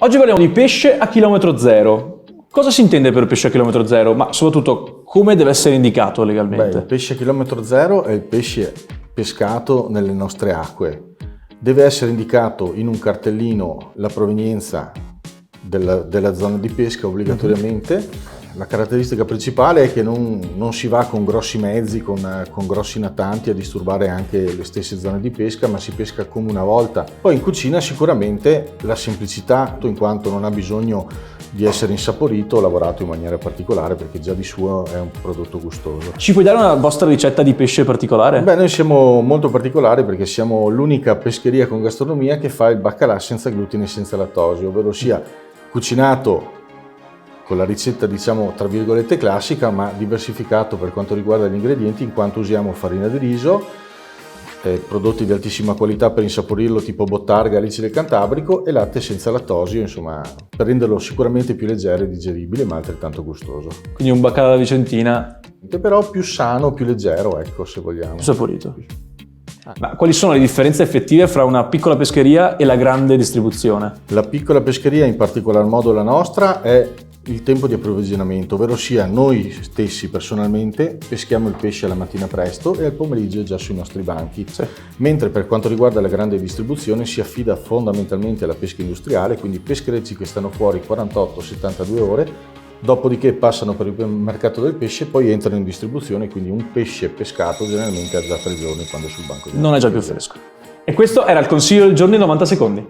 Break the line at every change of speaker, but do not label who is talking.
Oggi parliamo di pesce a chilometro zero. Cosa si intende per pesce a chilometro zero? Ma soprattutto, come deve essere indicato legalmente?
Il pesce a chilometro zero è il pesce pescato nelle nostre acque. Deve essere indicato in un cartellino la provenienza della zona di pesca obbligatoriamente. La caratteristica principale è che non si va con grossi mezzi, con grossi natanti a disturbare anche le stesse zone di pesca, ma si pesca come una volta. Poi in cucina sicuramente la semplicità, in quanto non ha bisogno di essere insaporito o lavorato in maniera particolare, perché già di suo è un prodotto gustoso.
Ci puoi dare una vostra ricetta di pesce particolare?
Noi siamo molto particolari perché siamo l'unica pescheria con gastronomia che fa il baccalà senza glutine e senza lattosio, ovvero sia cucinato con la ricetta, diciamo, tra virgolette classica, ma diversificato per quanto riguarda gli ingredienti, in quanto usiamo farina di riso, prodotti di altissima qualità per insaporirlo, tipo bottarga, alice del Cantabrico, e latte senza lattosio, insomma, per renderlo sicuramente più leggero e digeribile, ma altrettanto gustoso.
Quindi un baccalà alla vicentina.
Però più sano, più leggero, ecco, se vogliamo.
Più saporito. Ma quali sono le differenze effettive fra una piccola pescheria e la grande distribuzione?
La piccola pescheria, in particolar modo la nostra, è il tempo di approvvigionamento, ovvero sia noi stessi personalmente peschiamo il pesce la mattina presto e al pomeriggio è già sui nostri banchi,
Sì.
Mentre per quanto riguarda la grande distribuzione si affida fondamentalmente alla pesca industriale, quindi pescherecci che stanno fuori 48-72 ore, dopodiché passano per il mercato del pesce e poi entrano in distribuzione, quindi un pesce pescato generalmente ha già 3 giorni quando è sul banco.
Non è già più fresco. E questo era il consiglio del giorno in 90 secondi.